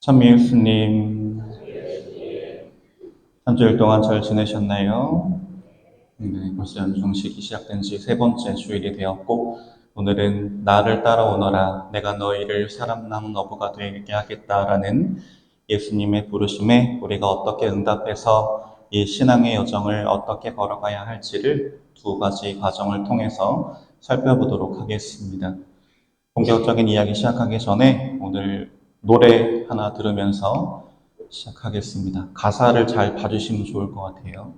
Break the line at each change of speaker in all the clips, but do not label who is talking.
찬미 예수님, 한 주일 동안 잘 지내셨나요? 네, 벌써 연중식이 시작된 지 세 번째 주일이 되었고, 오늘은 나를 따라오너라, 내가 너희를 사람 낳은 어부가 되게 하겠다라는 예수님의 부르심에 우리가 어떻게 응답해서 이 신앙의 여정을 어떻게 걸어가야 할지를 두 가지 과정을 통해서 살펴보도록 하겠습니다. 본격적인 이야기 시작하기 전에 오늘 노래 하나 들으면서 시작하겠습니다. 가사를 잘 봐주시면 좋을 것 같아요.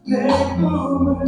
내 꿈을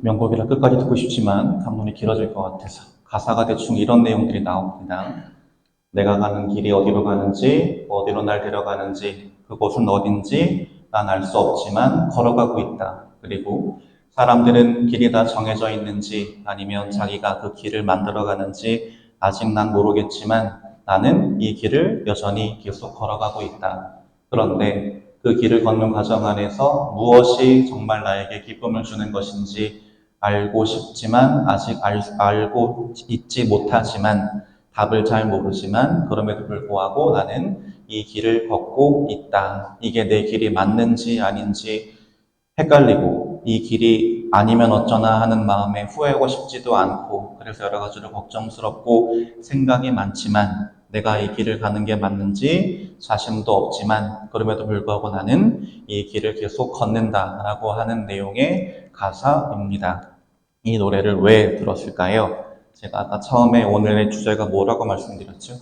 명곡이라 끝까지 듣고 싶지만 감론이 길어질 것 같아서 가사가 대충 이런 내용들이 나옵니다. 내가 가는 길이 어디로 가는지, 어디로 날 데려가는지, 그곳은 어딘지 난 알 수 없지만 걸어가고 있다. 그리고 사람들은 길이 다 정해져 있는지 아니면 자기가 그 길을 만들어가는지 아직 난 모르겠지만 나는 이 길을 여전히 계속 걸어가고 있다. 그런데 그 길을 걷는 과정 안에서 무엇이 정말 나에게 기쁨을 주는 것인지 알고 싶지만 아직 알고 있지 못하지만 답을 잘 모르지만 그럼에도 불구하고 나는 이 길을 걷고 있다. 이게 내 길이 맞는지 아닌지 헷갈리고 이 길이 아니면 어쩌나 하는 마음에 후회하고 싶지도 않고 그래서 여러 가지로 걱정스럽고 생각이 많지만 내가 이 길을 가는 게 맞는지 자신도 없지만 그럼에도 불구하고 나는 이 길을 계속 걷는다라고 하는 내용의 가사입니다. 이 노래를 왜 들었을까요? 제가 아까 처음에 오늘의 주제가 뭐라고 말씀드렸죠?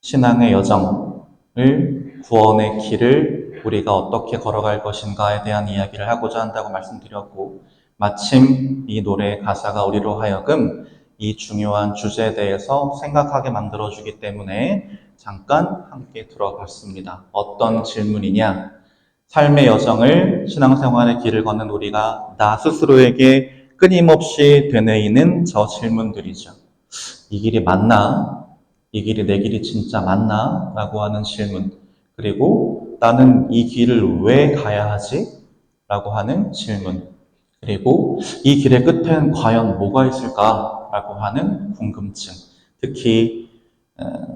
신앙의 여정을, 구원의 길을 우리가 어떻게 걸어갈 것인가에 대한 이야기를 하고자 한다고 말씀드렸고, 마침 이 노래의 가사가 우리로 하여금 이 중요한 주제에 대해서 생각하게 만들어주기 때문에 잠깐 함께 들어봤습니다. 어떤 질문이냐? 삶의 여정을, 신앙생활의 길을 걷는 우리가 나 스스로에게 끊임없이 되뇌이는 저 질문들이죠. 이 길이 맞나? 이 길이 내 길이 진짜 맞나? 라고 하는 질문. 그리고 나는 이 길을 왜 가야 하지? 라고 하는 질문. 그리고 이 길의 끝엔 과연 뭐가 있을까? 라고 하는 궁금증. 특히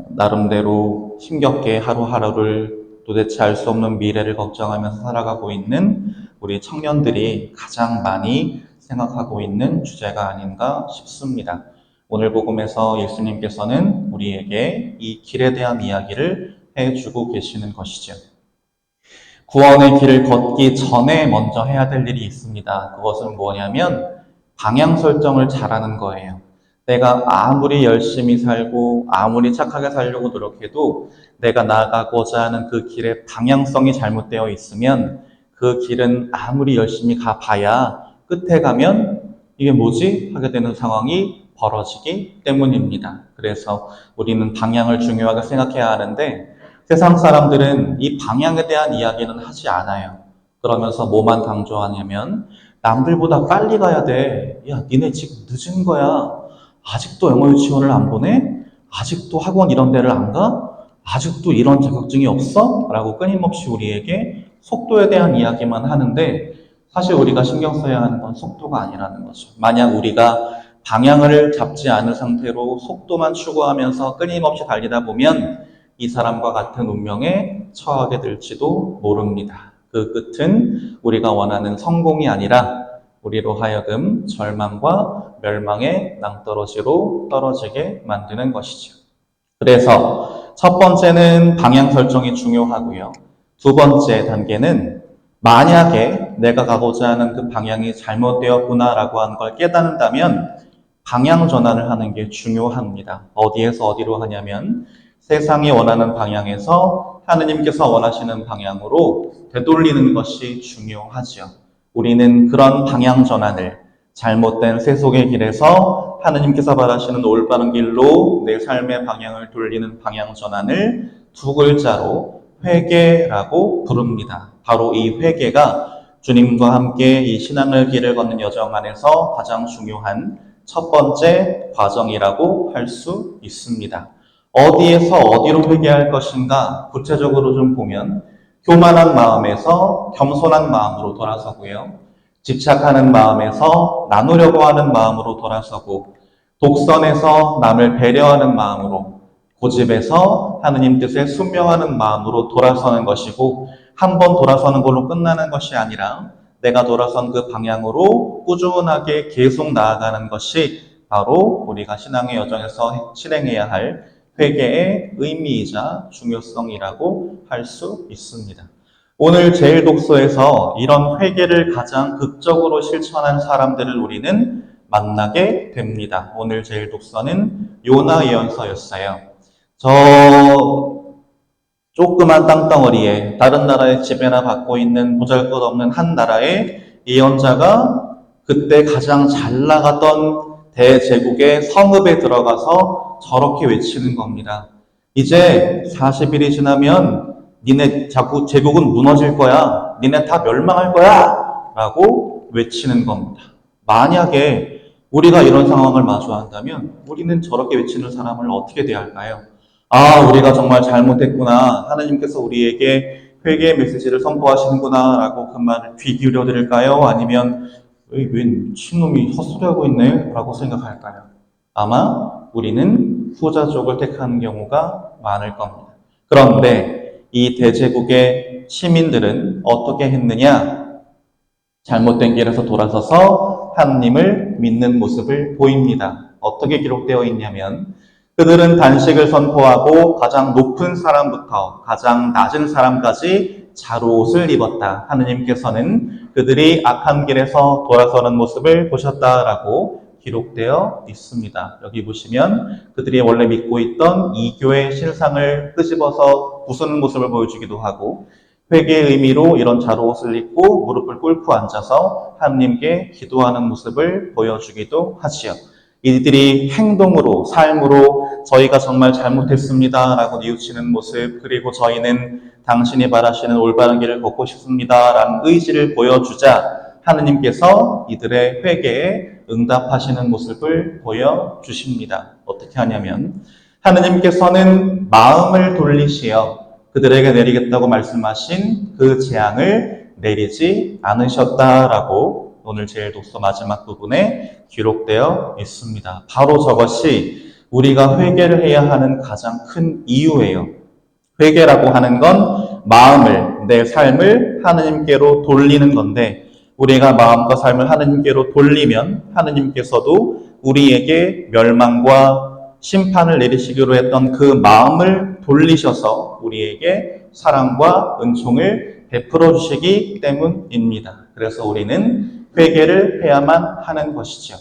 나름대로 힘겹게 하루하루를 도대체 알 수 없는 미래를 걱정하면서 살아가고 있는 우리 청년들이 가장 많이 생각하고 있는 주제가 아닌가 싶습니다. 오늘 복음에서 예수님께서는 우리에게 이 길에 대한 이야기를 해주고 계시는 것이죠. 구원의 길을 걷기 전에 먼저 해야 될 일이 있습니다. 그것은 뭐냐면 방향 설정을 잘하는 거예요. 내가 아무리 열심히 살고 아무리 착하게 살려고 노력해도 내가 나아가고자 하는 그 길의 방향성이 잘못되어 있으면 그 길은 아무리 열심히 가봐야 끝에 가면 이게 뭐지? 하게 되는 상황이 벌어지기 때문입니다. 그래서 우리는 방향을 중요하게 생각해야 하는데 세상 사람들은 이 방향에 대한 이야기는 하지 않아요. 그러면서 뭐만 강조하냐면 남들보다 빨리 가야 돼. 야, 니네 지금 늦은 거야. 아직도 영어 유치원을 안 보내? 아직도 학원 이런 데를 안 가? 아직도 이런 자격증이 없어? 라고 끊임없이 우리에게 속도에 대한 이야기만 하는데 사실 우리가 신경 써야 하는 건 속도가 아니라는 거죠. 만약 우리가 방향을 잡지 않은 상태로 속도만 추구하면서 끊임없이 달리다 보면 이 사람과 같은 운명에 처하게 될지도 모릅니다. 그 끝은 우리가 원하는 성공이 아니라 우리로 하여금 절망과 멸망의 낭떠러지로 떨어지게 만드는 것이죠. 그래서 첫 번째는 방향 설정이 중요하고요. 두 번째 단계는 만약에 내가 가고자 하는 그 방향이 잘못되었구나라고 하는 걸 깨닫는다면 방향 전환을 하는 게 중요합니다. 어디에서 어디로 하냐면 세상이 원하는 방향에서 하느님께서 원하시는 방향으로 되돌리는 것이 중요하죠. 우리는 그런 방향 전환을 잘못된 세속의 길에서 하느님께서 바라시는 올바른 길로 내 삶의 방향을 돌리는 방향 전환을 두 글자로 회개라고 부릅니다. 바로 이 회개가 주님과 함께 이 신앙의 길을 걷는 여정 안에서 가장 중요한 첫 번째 과정이라고 할 수 있습니다. 어디에서 어디로 회개할 것인가 구체적으로 좀 보면 교만한 마음에서 겸손한 마음으로 돌아서고요. 집착하는 마음에서 나누려고 하는 마음으로 돌아서고 독선에서 남을 배려하는 마음으로 고집에서 하느님 뜻에 순명하는 마음으로 돌아서는 것이고 한 번 돌아서는 걸로 끝나는 것이 아니라 내가 돌아선 그 방향으로 꾸준하게 계속 나아가는 것이 바로 우리가 신앙의 여정에서 실행해야 할 회개의 의미이자 중요성이라고 할 수 있습니다. 오늘 제일 독서에서 이런 회개를 가장 극적으로 실천한 사람들을 우리는 만나게 됩니다. 오늘 제일 독서는 요나 예언서였어요. 저 조그만 땅덩어리에 다른 나라의 지배나 받고 있는 보잘것없는 한 나라의 예언자가 그때 가장 잘 나가던 대제국의 성읍에 들어가서 저렇게 외치는 겁니다. 이제 40일이 지나면 니네 제국은 무너질 거야. 니네 다 멸망할 거야. 라고 외치는 겁니다. 만약에 우리가 이런 상황을 마주한다면 우리는 저렇게 외치는 사람을 어떻게 대할까요? 아, 우리가 정말 잘못했구나. 하나님께서 우리에게 회개의 메시지를 선포하시는구나. 라고 그 말을 귀 기울여 드릴까요? 아니면 왜 미친놈이 헛소리하고 있네? 라고 생각할까요? 아마 우리는 후자 쪽을 택하는 경우가 많을 겁니다. 그런데 이 대제국의 시민들은 어떻게 했느냐? 잘못된 길에서 돌아서서 하나님을 믿는 모습을 보입니다. 어떻게 기록되어 있냐면 그들은 단식을 선포하고 가장 높은 사람부터 가장 낮은 사람까지 자루옷을 입었다. 하느님께서는 그들이 악한 길에서 돌아서는 모습을 보셨다라고 기록되어 있습니다. 여기 보시면 그들이 원래 믿고 있던 이교의 신상을 끄집어서 부수는 모습을 보여주기도 하고 회개의 의미로 이런 자루옷을 입고 무릎을 꿇고 앉아서 하느님께 기도하는 모습을 보여주기도 하지요. 이들이 행동으로, 삶으로 저희가 정말 잘못했습니다 라고 뉘우치는 모습, 그리고 저희는 당신이 바라시는 올바른 길을 걷고 싶습니다 라는 의지를 보여주자 하느님께서 이들의 회개에 응답하시는 모습을 보여주십니다. 어떻게 하냐면 하느님께서는 마음을 돌리시어 그들에게 내리겠다고 말씀하신 그 재앙을 내리지 않으셨다라고 오늘 제일 독서 마지막 부분에 기록되어 있습니다. 바로 저것이 우리가 회개를 해야 하는 가장 큰 이유예요. 회개라고 하는 건 마음을 내 삶을 하느님께로 돌리는 건데, 우리가 마음과 삶을 하느님께로 돌리면 하느님께서도 우리에게 멸망과 심판을 내리시기로 했던 그 마음을 돌리셔서 우리에게 사랑과 은총을 베풀어 주시기 때문입니다. 그래서 우리는 회개를 해야만 하는 것이죠.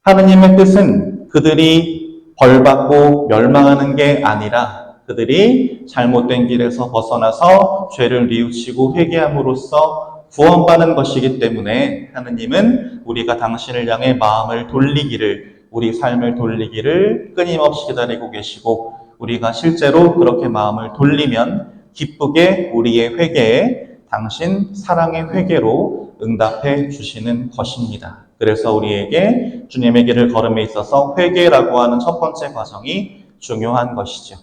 하느님의 뜻은 그들이 벌받고 멸망하는 게 아니라 그들이 잘못된 길에서 벗어나서 죄를 뉘우치고 회개함으로써 구원받는 것이기 때문에 하느님은 우리가 당신을 향해 마음을 돌리기를, 우리 삶을 돌리기를 끊임없이 기다리고 계시고, 우리가 실제로 그렇게 마음을 돌리면 기쁘게 우리의 회개에 당신 사랑의 회개로 응답해 주시는 것입니다. 그래서 우리에게 주님의 길을 걸음에 있어서 회개라고 하는 첫 번째 과정이 중요한 것이죠.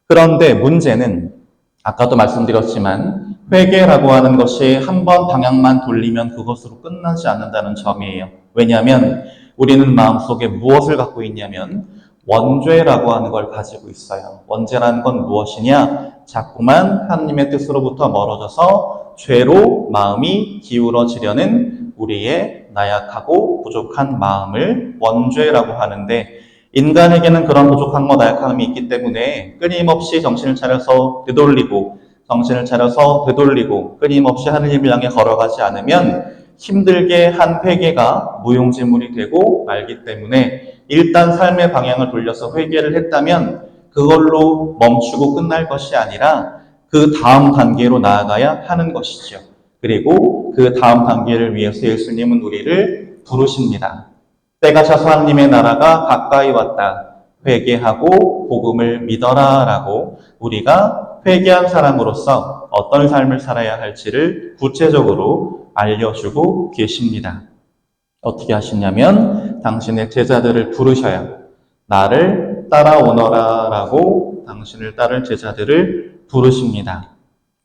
그런데 문제는 아까도 말씀드렸지만 회개라고 하는 것이 한 번 방향만 돌리면 그것으로 끝나지 않는다는 점이에요. 왜냐하면 우리는 마음속에 무엇을 갖고 있냐면 원죄라고 하는 걸 가지고 있어요. 원죄라는 건 무엇이냐? 자꾸만 하나님의 뜻으로부터 멀어져서 죄로 마음이 기울어지려는 우리의 나약하고 부족한 마음을 원죄라고 하는데, 인간에게는 그런 부족함과 나약함이 있기 때문에 끊임없이 정신을 차려서 되돌리고 끊임없이 하느님을 향해 걸어가지 않으면 힘들게 한 회개가 무용지물이 되고 말기 때문에, 일단 삶의 방향을 돌려서 회개를 했다면 그걸로 멈추고 끝날 것이 아니라 그 다음 단계로 나아가야 하는 것이죠. 그리고 그 다음 단계를 위해서 예수님은 우리를 부르십니다. 때가 차서 하나님의 나라가 가까이 왔다. 회개하고 복음을 믿어라 라고 우리가 회개한 사람으로서 어떤 삶을 살아야 할지를 구체적으로 알려주고 계십니다. 어떻게 하시냐면 당신의 제자들을 부르셔요. 나를 따라오너라 라고 당신을 따를 제자들을 부르십니다.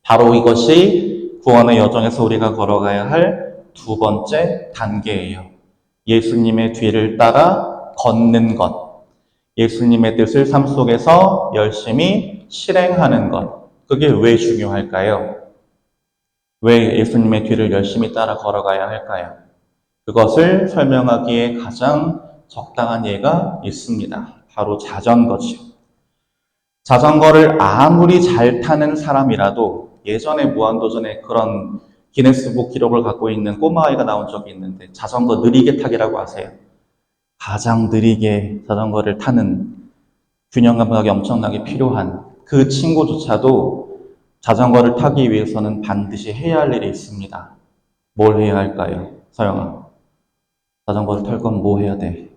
바로 이것이 구원의 여정에서 우리가 걸어가야 할 두 번째 단계예요. 예수님의 뒤를 따라 걷는 것. 예수님의 뜻을 삶 속에서 열심히 실행하는 것. 그게 왜 중요할까요? 왜 예수님의 뒤를 열심히 따라 걸어가야 할까요? 그것을 설명하기에 가장 적당한 예가 있습니다. 바로 자전거죠. 자전거를 아무리 잘 타는 사람이라도, 예전에 무한도전에 그런 기네스북 기록을 갖고 있는 꼬마아이가 나온 적이 있는데, 자전거 느리게 타기라고 아세요? 가장 느리게 자전거를 타는 균형 감각이 엄청나게 필요한 그 친구조차도 자전거를 타기 위해서는 반드시 해야 할 일이 있습니다. 뭘 해야 할까요? 서영아, 자전거를 탈 건 뭐 해야 돼?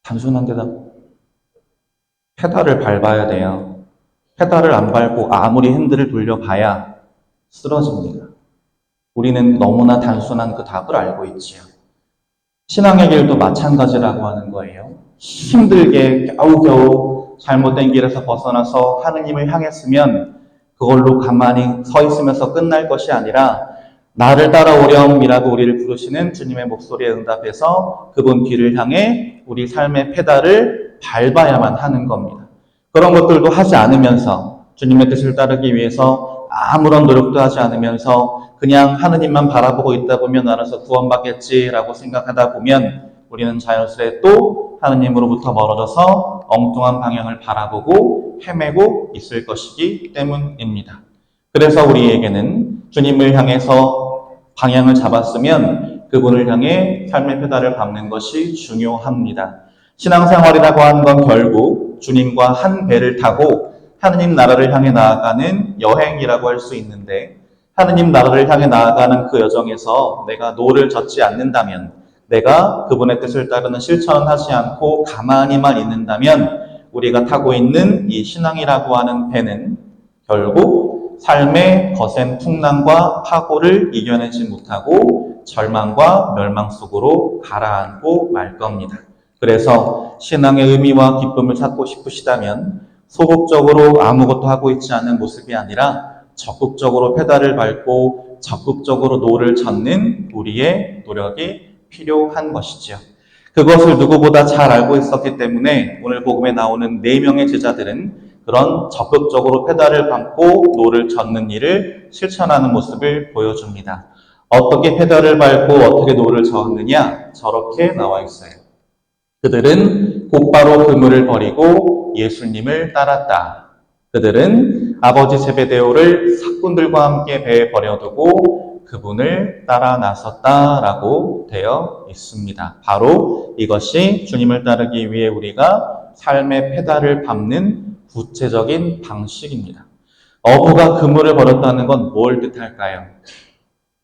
단순한 대답. 페달을 밟아야 돼요. 페달을 안 밟고 아무리 핸들을 돌려봐야 쓰러집니다. 우리는 너무나 단순한 그 답을 알고 있지요. 신앙의 길도 마찬가지라고 하는 거예요. 힘들게 겨우겨우 잘못된 길에서 벗어나서 하느님을 향했으면 그걸로 가만히 서 있으면서 끝날 것이 아니라 나를 따라오렴이라고 우리를 부르시는 주님의 목소리에 응답해서 그분 뒤를 향해 우리 삶의 페달을 밟아야만 하는 겁니다. 그런 것들도 하지 않으면서, 주님의 뜻을 따르기 위해서 아무런 노력도 하지 않으면서 그냥 하느님만 바라보고 있다 보면 알아서 구원받겠지라고 생각하다 보면 우리는 자연스레 또 하느님으로부터 멀어져서 엉뚱한 방향을 바라보고 헤매고 있을 것이기 때문입니다. 그래서 우리에게는 주님을 향해서 방향을 잡았으면 그분을 향해 삶의 페달을 밟는 것이 중요합니다. 신앙생활이라고 하는 건 결국 주님과 한 배를 타고 하느님 나라를 향해 나아가는 여행이라고 할 수 있는데, 하느님 나라를 향해 나아가는 그 여정에서 내가 노를 젓지 않는다면, 내가 그분의 뜻을 따르는 실천을 하지 않고 가만히만 있는다면 우리가 타고 있는 이 신앙이라고 하는 배는 결국 삶의 거센 풍랑과 파고를 이겨내지 못하고 절망과 멸망 속으로 가라앉고 말 겁니다. 그래서 신앙의 의미와 기쁨을 찾고 싶으시다면 소극적으로 아무것도 하고 있지 않은 모습이 아니라 적극적으로 페달을 밟고 적극적으로 노를 젓는 우리의 노력이 필요한 것이죠. 그것을 누구보다 잘 알고 있었기 때문에 오늘 복음에 나오는 4명의 제자들은 그런 적극적으로 페달을 밟고 노를 젓는 일을 실천하는 모습을 보여줍니다. 어떻게 페달을 밟고 어떻게 노를 저었느냐? 저렇게 나와 있어요. 그들은 곧바로 그물을 버리고 예수님을 따랐다. 그들은 아버지 제베데오를 사꾼들과 함께 배에 버려두고 그분을 따라 나섰다라고 되어 있습니다. 바로 이것이 주님을 따르기 위해 우리가 삶의 페달을 밟는 구체적인 방식입니다. 어부가 그물을 버렸다는 건 뭘 뜻할까요?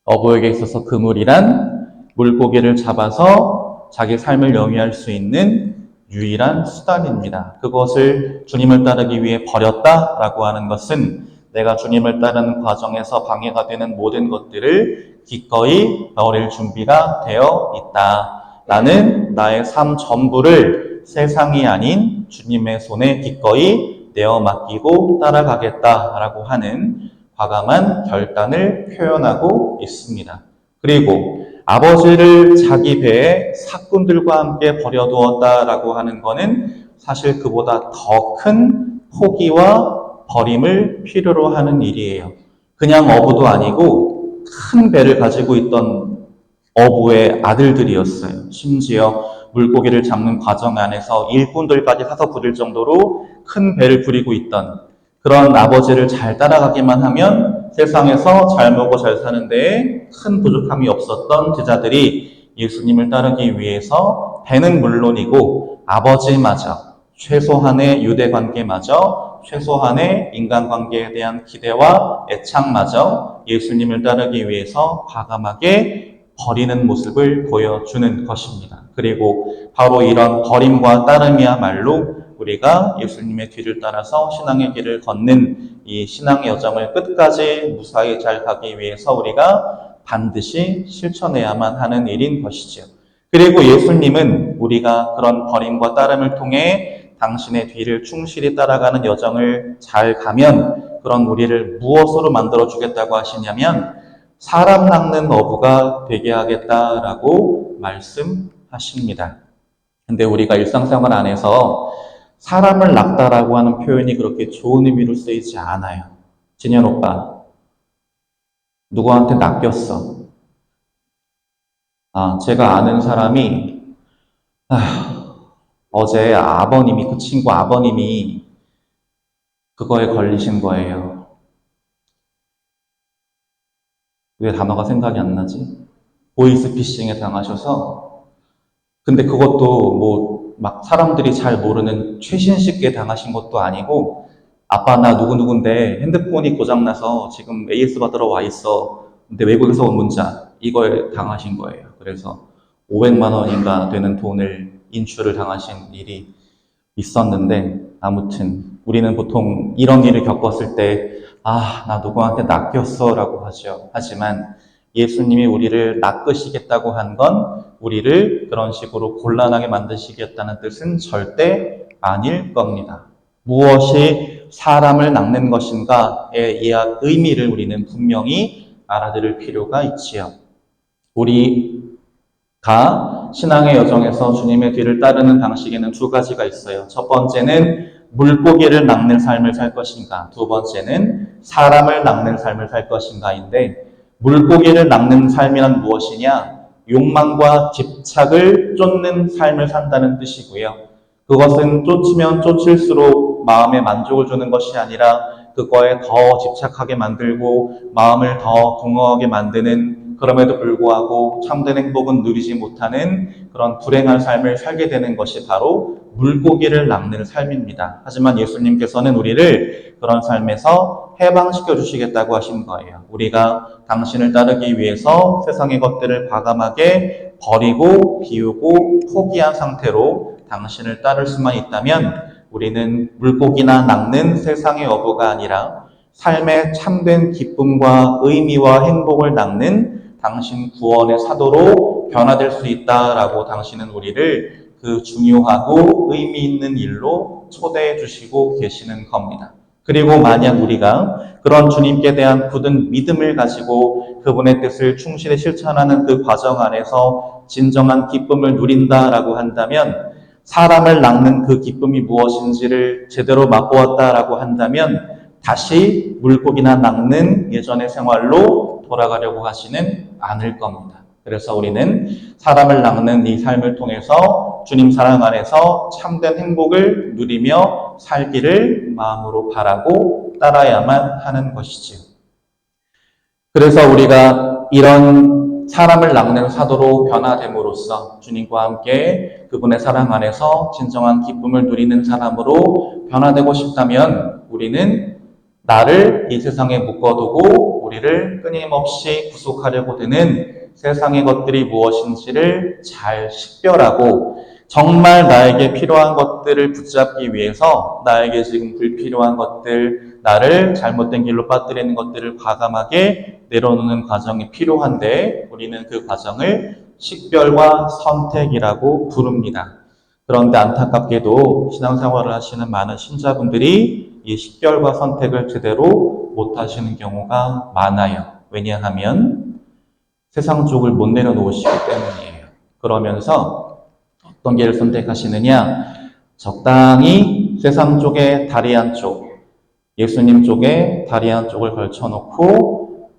어부에게 있어서 그물이란 물고기를 잡아서 자기 삶을 영위할 수 있는 유일한 수단입니다. 그것을 주님을 따르기 위해 버렸다라고 하는 것은 내가 주님을 따르는 과정에서 방해가 되는 모든 것들을 기꺼이 버릴 준비가 되어 있다. 나는 나의 삶 전부를 세상이 아닌 주님의 손에 기꺼이 내어 맡기고 따라가겠다라고 하는 과감한 결단을 표현하고 있습니다. 그리고 아버지를 자기 배에 사꾼들과 함께 버려두었다라고 하는 것은 사실 그보다 더 큰 포기와 버림을 필요로 하는 일이에요. 그냥 어부도 아니고 큰 배를 가지고 있던 어부의 아들들이었어요. 심지어 물고기를 잡는 과정 안에서 일꾼들까지 사서 부릴 정도로 큰 배를 부리고 있던 그런 아버지를 잘 따라가기만 하면 세상에서 잘 먹고 잘 사는 데에 큰 부족함이 없었던 제자들이 예수님을 따르기 위해서 배는 물론이고 아버지마저 최소한의 유대관계마저 최소한의 인간관계에 대한 기대와 애착마저 예수님을 따르기 위해서 과감하게 버리는 모습을 보여주는 것입니다. 그리고 바로 이런 버림과 따름이야말로 우리가 예수님의 뒤를 따라서 신앙의 길을 걷는 이 신앙의 여정을 끝까지 무사히 잘 가기 위해서 우리가 반드시 실천해야만 하는 일인 것이죠. 그리고 예수님은 우리가 그런 버림과 따름을 통해 당신의 뒤를 충실히 따라가는 여정을 잘 가면 그런 우리를 무엇으로 만들어주겠다고 하시냐면 사람 낚는 어부가 되게 하겠다라고 말씀하십니다. 근데 우리가 일상생활 안에서 사람을 낚다라고 하는 표현이 그렇게 좋은 의미로 쓰이지 않아요. 진현 오빠, 누구한테 낚였어. 제가 아는 사람이 어제 아버님이, 그 친구 아버님이 그거에 걸리신 거예요. 왜 단어가 생각이 안 나지? 보이스피싱에 당하셔서, 근데 그것도 막 사람들이 잘 모르는 최신식에 당하신 것도 아니고, 아빠 나 누구누군데 핸드폰이 고장나서 지금 AS 받으러 와 있어. 근데 외국에서 온 문자, 이거에 당하신 거예요. 그래서 500만 원인가 되는 돈을 인출을 당하신 일이 있었는데, 아무튼 우리는 보통 이런 일을 겪었을 때 나 누구한테 낚였어 라고 하죠. 하지만 예수님이 우리를 낚으시겠다고 한 건 우리를 그런 식으로 곤란하게 만드시겠다는 뜻은 절대 아닐 겁니다. 무엇이 사람을 낚는 것인가의 의미를 우리는 분명히 알아들을 필요가 있지요. 우리가 신앙의 여정에서 주님의 뒤를 따르는 방식에는 두 가지가 있어요. 첫 번째는 물고기를 낚는 삶을 살 것인가, 두 번째는 사람을 낚는 삶을 살 것인가인데, 물고기를 낚는 삶이란 무엇이냐? 욕망과 집착을 쫓는 삶을 산다는 뜻이고요. 그것은 쫓으면 쫓을수록 마음에 만족을 주는 것이 아니라 그거에 더 집착하게 만들고 마음을 더 공허하게 만드는, 그럼에도 불구하고 참된 행복은 누리지 못하는 그런 불행한 삶을 살게 되는 것이 바로 물고기를 낚는 삶입니다. 하지만 예수님께서는 우리를 그런 삶에서 해방시켜 주시겠다고 하신 거예요. 우리가 당신을 따르기 위해서 세상의 것들을 과감하게 버리고 비우고 포기한 상태로 당신을 따를 수만 있다면 우리는 물고기나 낚는 세상의 어부가 아니라 삶의 참된 기쁨과 의미와 행복을 낚는 당신 구원의 사도로 변화될 수 있다라고 당신은 우리를 그 중요하고 의미 있는 일로 초대해 주시고 계시는 겁니다. 그리고 만약 우리가 그런 주님께 대한 굳은 믿음을 가지고 그분의 뜻을 충실히 실천하는 그 과정 안에서 진정한 기쁨을 누린다라고 한다면, 사람을 낚는 그 기쁨이 무엇인지를 제대로 맛보았다라고 한다면 다시 물고기나 낚는 예전의 생활로 돌아가려고 하지는 않을 겁니다. 그래서 우리는 사람을 낚는 이 삶을 통해서 주님 사랑 안에서 참된 행복을 누리며 살기를 마음으로 바라고 따라야만 하는 것이지요. 그래서 우리가 이런 사람을 낚는 사도로 변화됨으로써 주님과 함께 그분의 사랑 안에서 진정한 기쁨을 누리는 사람으로 변화되고 싶다면, 우리는 나를 이 세상에 묶어두고 우리를 끊임없이 구속하려고 드는 세상의 것들이 무엇인지를 잘 식별하고, 정말 나에게 필요한 것들을 붙잡기 위해서 나에게 지금 불필요한 것들, 나를 잘못된 길로 빠뜨리는 것들을 과감하게 내려놓는 과정이 필요한데, 우리는 그 과정을 식별과 선택이라고 부릅니다. 그런데 안타깝게도 신앙생활을 하시는 많은 신자분들이 이 식별과 선택을 제대로 못하시는 경우가 많아요. 왜냐하면 세상 쪽을 못 내려놓으시기 때문이에요. 그러면서 어떤 길을 선택하시느냐? 적당히 세상 쪽에 다리 한쪽, 예수님 쪽에 다리 한쪽을 걸쳐놓고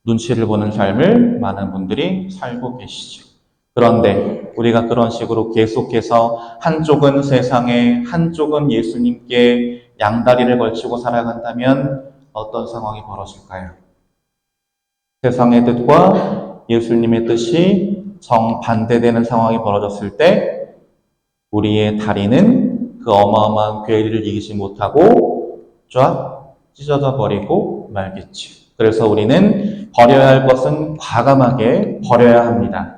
눈치를 보는 삶을 많은 분들이 살고 계시죠. 그런데 우리가 그런 식으로 계속해서 한쪽은 세상에, 한쪽은 예수님께 양다리를 걸치고 살아간다면 어떤 상황이 벌어질까요? 세상의 뜻과 예수님의 뜻이 정반대되는 상황이 벌어졌을 때 우리의 다리는 그 어마어마한 괴리를 이기지 못하고 쫙 찢어져 버리고 말겠죠. 그래서 우리는 버려야 할 것은 과감하게 버려야 합니다.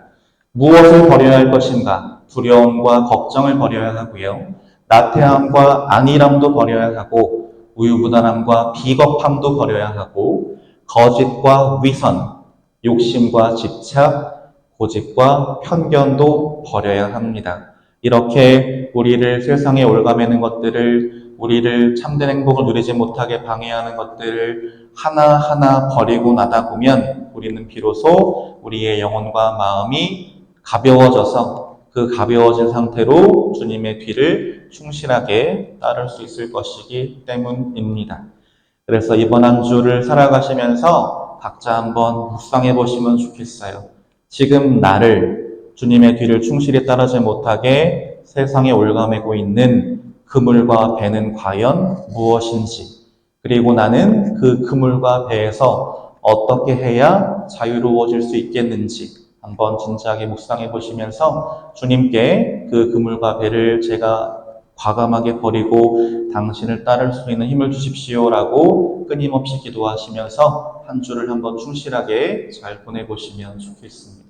무엇을 버려야 할 것인가? 두려움과 걱정을 버려야 하고요. 나태함과 안일함도 버려야 하고, 우유부단함과 비겁함도 버려야 하고, 거짓과 위선, 욕심과 집착, 고집과 편견도 버려야 합니다. 이렇게 우리를 세상에 올가매는 것들을, 우리를 참된 행복을 누리지 못하게 방해하는 것들을 하나하나 버리고 나다 보면 우리는 비로소 우리의 영혼과 마음이 가벼워져서 그 가벼워진 상태로 주님의 뒤를 충실하게 따를 수 있을 것이기 때문입니다. 그래서 이번 한 주를 살아가시면서 각자 한번 묵상해 보시면 좋겠어요. 지금 나를, 주님의 뒤를 충실히 따르지 못하게 세상에 올가매고 있는 그물과 배는 과연 무엇인지, 그리고 나는 그 그물과 배에서 어떻게 해야 자유로워질 수 있겠는지 한번 진지하게 묵상해 보시면서 주님께 그 그물과 배를 제가 과감하게 버리고 당신을 따를 수 있는 힘을 주십시오라고 끊임없이 기도하시면서 한 주를 한번 충실하게 잘 보내보시면 좋겠습니다.